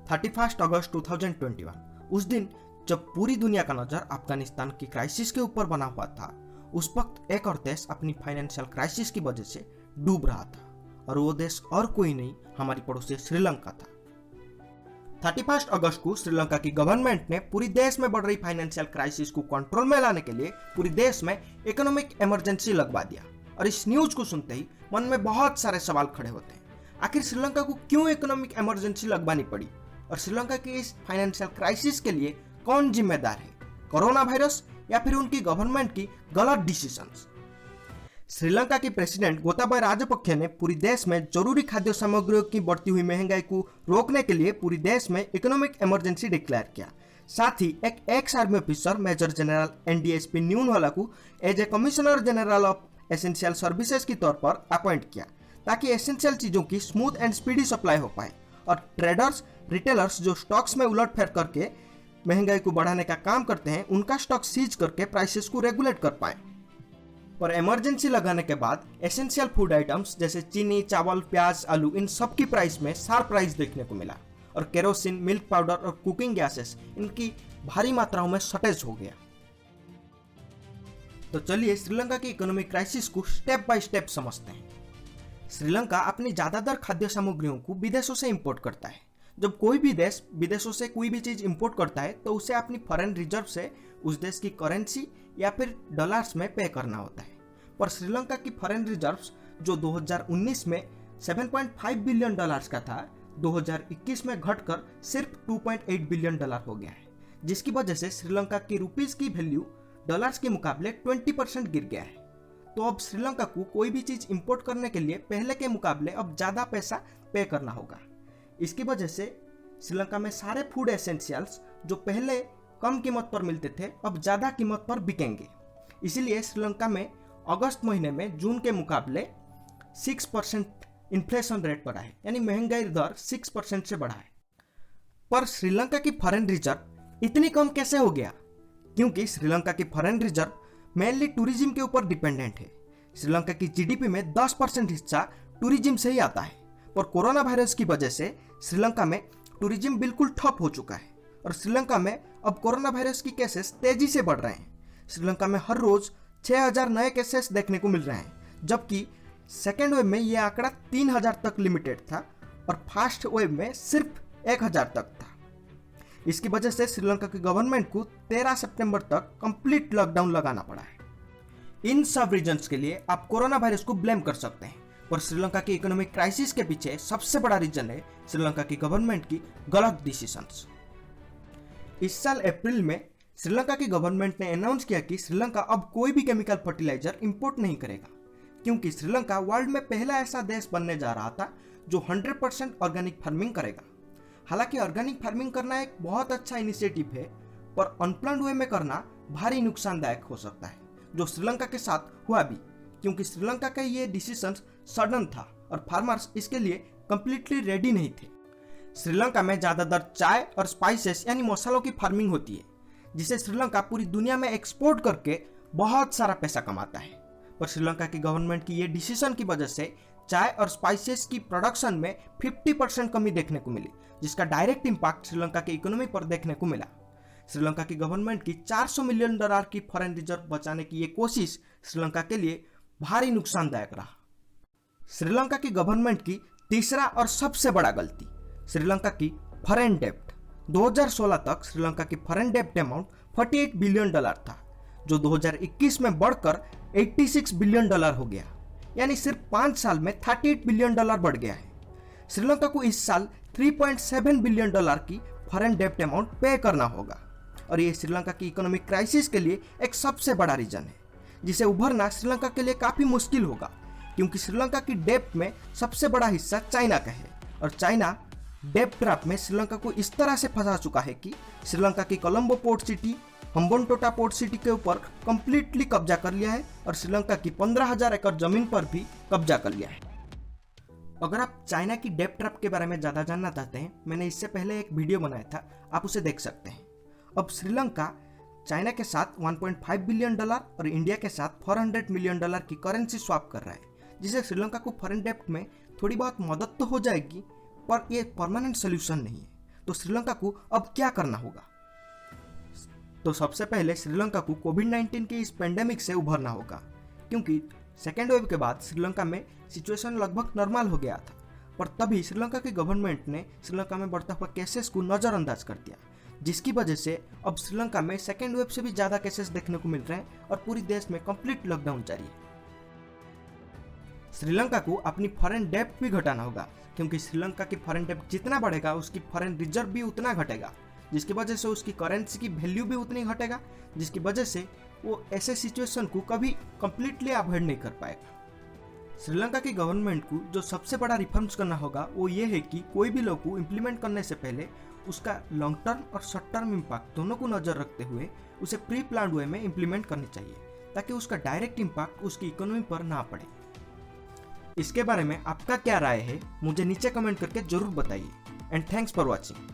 31 अगस्त 2021 उस दिन जब पूरी दुनिया का नजर अफगानिस्तान की क्राइसिस के ऊपर बना हुआ था, उस वक्त एक और देश अपनी फाइनेंशियल क्राइसिस की वजह से डूब रहा था और वो देश और कोई नहीं, हमारी पड़ोसी श्रीलंका था। 31 अगस्त को श्रीलंका की गवर्नमेंट ने पूरी देश में बढ़ रही फाइनेंशियल क्राइसिस को कंट्रोल में लाने के लिए पूरी देश में इकोनॉमिक इमरजेंसी लगवा दिया। और इस न्यूज को सुनते ही मन में बहुत सारे सवाल खड़े होते हैं। आखिर श्रीलंका को क्यों इकोनॉमिक इमरजेंसी लगवानी पड़ी और श्रीलंका की इस फाइनेंशियल क्राइसिस के लिए कौन जिम्मेदार है, कोरोना वायरस या फिर उनकी गवर्नमेंट की गलत डिसीजंस? श्रीलंका के प्रेसिडेंट गोताबाया राजपक्षे ने पूरी देश में जरूरी खाद्य सामग्रियों की बढ़ती हुई महंगाई को रोकने के लिए पूरी देश में इकोनॉमिक इमरजेंसी डिक्लेयर किया। साथ ही एक ex army officer major general NDSP न्यूनवाला को as a commissioner general of essential services के तौर पर अपॉइंट किया, ताकि एसेंशियल चीजों की स्मूथ एंड स्पीडी सप्लाई हो पाए और ट्रेडर्स, रिटेलर्स जो स्टॉक्स में उलटफेर करके महंगाई को बढ़ाने का काम करते हैं, उनका स्टॉक सीज करके प्राइसेस को रेगुलेट कर पाए। पर इमरजेंसी लगाने के बाद एसेंशियल फूड आइटम्स जैसे चीनी, चावल, प्याज, आलू, इन सब की प्राइस में शार्प राइज देखने को मिला और केरोसिन, मिल्क पाउडर और कुकिंग गैसेस, इनकी भारी मात्राओं में शॉर्टेज हो गया। तो चलिए श्रीलंका की इकोनॉमिक क्राइसिस को स्टेप बाय स्टेप समझते हैं। श्रीलंका अपनी ज्यादातर खाद्य सामग्रियों को विदेशों से इंपोर्ट करता है। जब कोई भी देश विदेशों से कोई भी चीज इंपोर्ट करता है तो उसे अपनी फॉरेन रिजर्व से उस देश की करेंसी या फिर डॉलर्स में पे करना होता है। पर श्रीलंका की फॉरेन रिजर्व्स जो 2019 में 7.5 बिलियन डॉलर्स का था, 2021 में घटकर सिर्फ 2.8 बिलियन डॉलर हो गया है, जिसकी वजह से श्रीलंका की रुपीस की वैल्यू डॉलर्स के मुकाबले 20% गिर गया है। तो अब श्रीलंका को कोई भी चीज इंपोर्ट करने के लिए पहले के मुकाबले अब ज्यादा पैसा पे करना होगा। इसकी वजह से श्रीलंका में सारे फूड एसेंशियल्स जो पहले कम कीमत पर मिलते थे अब ज्यादा कीमत पर बिकेंगे। इसीलिए श्रीलंका में अगस्त महीने में जून के मुकाबले 6% इन्फ्लेशन रेट बढ़ा है, यानी महंगाई दर 6% से बढ़ा है। पर श्रीलंका की फॉरेन रिजर्व इतनी कम कैसे हो गया? क्योंकि श्रीलंका की फॉरेन रिजर्व मेनली टूरिज्म के ऊपर डिपेंडेंट है। श्रीलंका की जीडीपी में 10% हिस्सा टूरिज्म से ही आता है। पर कोरोना वायरस की वजह से श्रीलंका में टूरिज्म बिल्कुल ठप हो चुका है और श्रीलंका में अब कोरोना वायरस की केसेस तेजी से बढ़ रहे हैं। श्रीलंका में हर रोज 6000 नए केसेस देखने को मिल रहे हैं, जबकि सेकेंड वेव में यह आंकड़ा 3000 तक लिमिटेड था और फर्स्ट वेव में सिर्फ 1000 तक था। इसकी वजह से श्रीलंका की गवर्नमेंट को 13 सितंबर तक कंप्लीट लॉकडाउन लगाना पड़ा है। इन सब रीजंस के लिए आप कोरोना वायरस को ब्लेम कर सकते हैं, पर श्रीलंका की इकोनॉमिक क्राइसिस के पीछे सबसे बड़ा रीजन है श्रीलंका की गवर्नमेंट की गलत डिसीजंस। इस साल अप्रैल में श्रीलंका की गवर्नमेंट ने अनाउंस किया कि श्रीलंका अब कोई भी केमिकल फर्टिलाइजर इंपोर्ट नहीं करेगा, क्योंकि श्रीलंका वर्ल्ड में पहला ऐसा देश बनने जा रहा था जो 100% ऑर्गेनिक फार्मिंग करेगा। हालांकि ऑर्गेनिक फार्मिंग करना एक बहुत अच्छा इनिशिएटिव है, पर अनप्लान्ड वे में करना भारी नुकसानदायक हो सकता है, जो श्रीलंका के साथ हुआ भी, क्योंकि श्रीलंका का ये डिसीजन सडन था और फार्मर्स इसके लिए कंप्लीटली रेडी नहीं थे। श्रीलंका में ज्यादातर चाय और स्पाइसेस यानी मसालों की फार्मिंग होती है, जिसे श्रीलंका पूरी दुनिया में एक्सपोर्ट करके बहुत सारा पैसा कमाता है। पर श्रीलंका की गवर्नमेंट की ये डिसीजन की वजह से चाय और स्पाइसेस की प्रोडक्शन में 50% कमी देखने को मिली, जिसका डायरेक्ट इंपैक्ट श्रीलंका की इकोनॉमी पर देखने को मिला। श्रीलंका की गवर्नमेंट की 400 मिलियन डॉलर की फॉरेन रिजर्व बचाने की ये कोशिश श्रीलंका के लिए भारी नुकसानदायक रहा। श्रीलंका की गवर्नमेंट की तीसरा और सबसे बड़ा गलती, श्रीलंका की फॉरेन डेब्ट। 2016 तक श्रीलंका की फॉरेन डेब्ट अमाउंट 48 बिलियन डॉलर था, जो 2021 में बढ़कर 86 बिलियन डॉलर हो गया, यानी सिर्फ 5 साल में 38 बिलियन डॉलर बढ़ गया है। श्रीलंका को इस साल 3.7 बिलियन डॉलर की फॉरेन डेब्ट अमाउंट पे करना होगा और ये श्रीलंका की इकोनॉमिक क्राइसिस के लिए एक सबसे बड़ा रीजन है, जिसे उभरना श्रीलंका के लिए काफी मुश्किल होगा, क्योंकि श्रीलंका की डेब्ट में सबसे बड़ा हिस्सा चाइना का है और चाइना डेब्ट ट्रैप में श्रीलंका को इस तरह से फंसा चुका है कि श्रीलंका की Colombo port city, Hambantota port city के ऊपर कंप्लीटली कब्जा कर लिया है और श्रीलंका की 15,000 एकड़ जमीन पर भी कब्जा कर लिया है। अगर आप चाइना की डेब्ट ट्रैप के बारे में ज्यादा जानना चाहते हैं, मैंने इससे पहले एक वीडियो बनाया था, आप उसे देख सकते हैं। अब श्रीलंका चाइना के साथ 1.5 बिलियन डॉलर और इंडिया के साथ 400 मिलियन डॉलर की करेंसी स्वैप कर रहा है, जिससे श्रीलंका को फॉरेन डेब्ट में थोड़ी बहुत मदद तो हो जाएगी, पर यह परमानेंट सोल्यूशन नहीं है। तो श्रीलंका को अब क्या करना होगा? तो सबसे पहले श्रीलंका को कोविड-19 की इस पेंडेमिक से उभरना होगा, क्योंकि सेकेंड वेव के बाद श्रीलंका में सिचुएशन लगभग नॉर्मल हो गया था। पर तभी श्रीलंका की गवर्नमेंट ने श्रीलंका में बढ़ता हुआ केसेस को नज़रअंदाज कर दिया, जिसकी वजह से अब श्रीलंका में सेकेंड वेव से भी ज़्यादा केसेस देखने को मिल रहे हैं और पूरी देश में कंप्लीट लॉकडाउन जारी है। श्रीलंका को अपनी फॉरेन डेब्ट भी घटाना होगा, क्योंकि श्रीलंका की फॉरेन डेब्ट जितना बढ़ेगा उसकी फॉरेन रिजर्व भी उतना घटेगा, जिसकी वजह से उसकी करेंसी की वैल्यू भी उतनी घटेगा, जिसकी वजह से वो ऐसे सिचुएशन को कभी कंप्लीटली अवॉइड नहीं कर पाएगा। श्रीलंका की गवर्नमेंट को जो सबसे बड़ा रिफॉर्म्स करना होगा वो ये है कि कोई भी लॉ को इम्प्लीमेंट करने से पहले उसका लॉन्ग टर्म और शॉर्ट टर्म इम्पैक्ट दोनों को नज़र रखते हुए उसे प्री प्लान्ड वे में इम्प्लीमेंट करनी चाहिए, ताकि उसका डायरेक्ट इम्पैक्ट उसकी इकोनॉमी पर ना पड़े। इसके बारे में आपका क्या राय है मुझे नीचे कमेंट करके जरूर बताइए। And thanks for watching.